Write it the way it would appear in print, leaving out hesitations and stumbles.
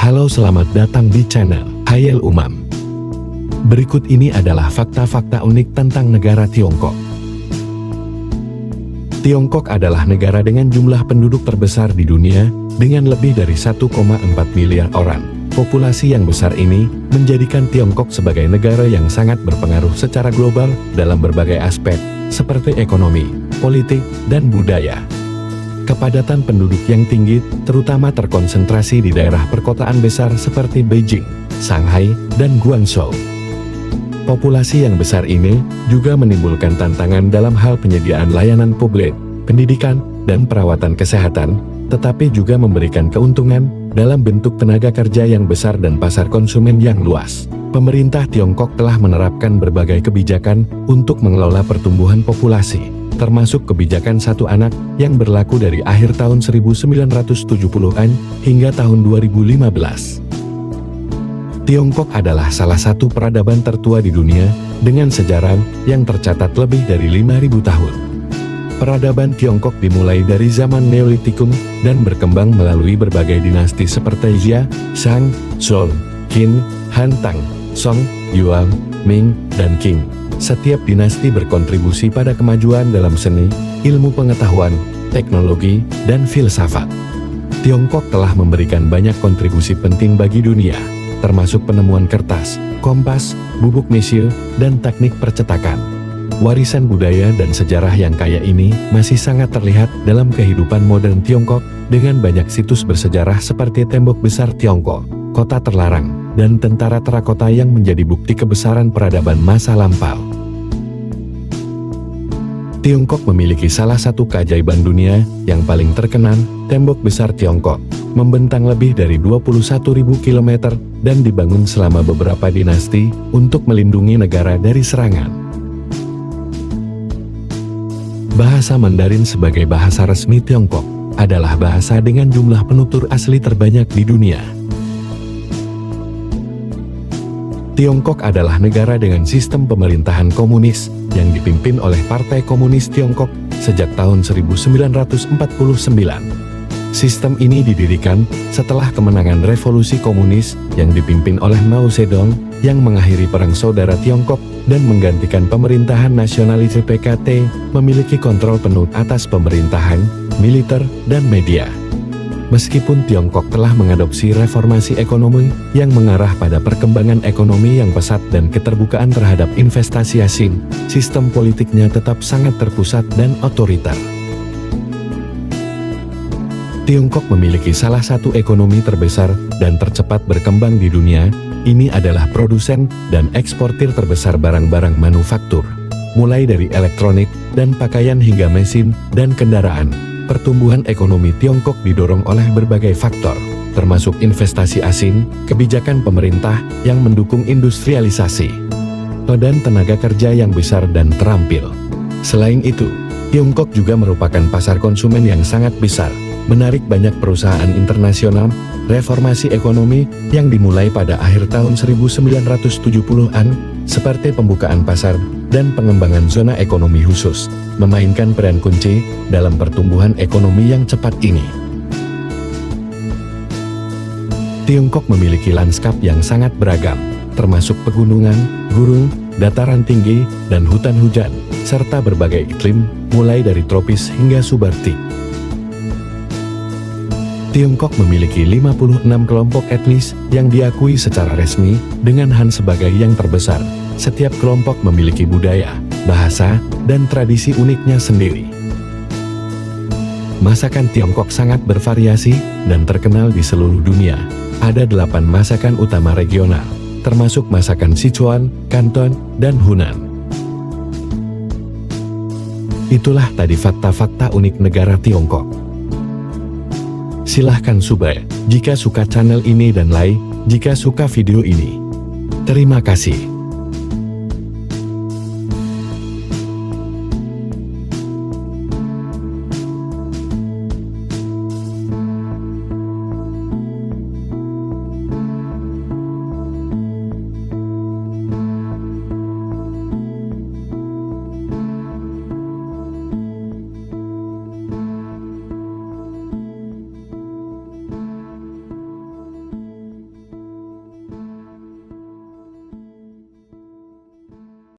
Halo, selamat datang di channel Hayal Umam. Berikut ini adalah fakta-fakta unik tentang negara Tiongkok. Tiongkok adalah negara dengan jumlah penduduk terbesar di dunia, dengan lebih dari 1,4 miliar orang. Populasi yang besar ini menjadikan Tiongkok sebagai negara yang sangat berpengaruh secara global dalam berbagai aspek, seperti ekonomi, politik, dan budaya. Kepadatan penduduk yang tinggi terutama terkonsentrasi di daerah perkotaan besar seperti Beijing, Shanghai, dan Guangzhou. Populasi yang besar ini juga menimbulkan tantangan dalam hal penyediaan layanan publik, pendidikan, dan perawatan kesehatan, tetapi juga memberikan keuntungan dalam bentuk tenaga kerja yang besar dan pasar konsumen yang luas. Pemerintah Tiongkok telah menerapkan berbagai kebijakan untuk mengelola pertumbuhan populasi, termasuk kebijakan satu anak yang berlaku dari akhir tahun 1970-an hingga tahun 2015. Tiongkok adalah salah satu peradaban tertua di dunia, dengan sejarah yang tercatat lebih dari 5.000 tahun. Peradaban Tiongkok dimulai dari zaman Neolitikum dan berkembang melalui berbagai dinasti seperti Xia, Shang, Zhou, Qin, Han, Tang, Song, Yuan, Ming, dan Qing. Setiap dinasti berkontribusi pada kemajuan dalam seni, ilmu pengetahuan, teknologi, dan filsafat. Tiongkok telah memberikan banyak kontribusi penting bagi dunia, termasuk penemuan kertas, kompas, bubuk mesil, dan teknik percetakan. Warisan budaya dan sejarah yang kaya ini masih sangat terlihat dalam kehidupan modern Tiongkok, dengan banyak situs bersejarah seperti Tembok Besar Tiongkok, Kota Terlarang, dan Tentara Terakota yang menjadi bukti kebesaran peradaban masa lampau. Tiongkok memiliki salah satu keajaiban dunia yang paling terkenal, Tembok Besar Tiongkok, membentang lebih dari 21.000 km dan dibangun selama beberapa dinasti untuk melindungi negara dari serangan. Bahasa Mandarin sebagai bahasa resmi Tiongkok adalah bahasa dengan jumlah penutur asli terbanyak di dunia. Tiongkok adalah negara dengan sistem pemerintahan komunis yang dipimpin oleh Partai Komunis Tiongkok sejak tahun 1949. Sistem ini didirikan setelah kemenangan revolusi komunis yang dipimpin oleh Mao Zedong yang mengakhiri Perang Saudara Tiongkok dan menggantikan pemerintahan nasionalis PKT memiliki kontrol penuh atas pemerintahan, militer, dan media. Meskipun Tiongkok telah mengadopsi reformasi ekonomi yang mengarah pada perkembangan ekonomi yang pesat dan keterbukaan terhadap investasi asing, sistem politiknya tetap sangat terpusat dan otoriter. Tiongkok memiliki salah satu ekonomi terbesar dan tercepat berkembang di dunia. Ini adalah produsen dan eksportir terbesar barang-barang manufaktur, mulai dari elektronik dan pakaian hingga mesin dan kendaraan. Pertumbuhan ekonomi Tiongkok didorong oleh berbagai faktor, termasuk investasi asing, kebijakan pemerintah yang mendukung industrialisasi, dan tenaga kerja yang besar dan terampil. Selain itu, Tiongkok juga merupakan pasar konsumen yang sangat besar, menarik banyak perusahaan internasional. Reformasi ekonomi yang dimulai pada akhir tahun 1970-an, seperti pembukaan pasar dan pengembangan zona ekonomi khusus, memainkan peran kunci dalam pertumbuhan ekonomi yang cepat ini. Tiongkok memiliki lanskap yang sangat beragam, termasuk pegunungan, gurun, dataran tinggi, dan hutan hujan, serta berbagai iklim, mulai dari tropis hingga subartik. Tiongkok memiliki 56 kelompok etnis yang diakui secara resmi, dengan Han sebagai yang terbesar. Setiap kelompok memiliki budaya, bahasa, dan tradisi uniknya sendiri. Masakan Tiongkok sangat bervariasi dan terkenal di seluruh dunia. Ada 8 masakan utama regional, termasuk masakan Sichuan, Kanton, dan Hunan. Itulah tadi fakta-fakta unik negara Tiongkok. Silahkan subscribe jika suka channel ini dan like jika suka video ini. Terima kasih.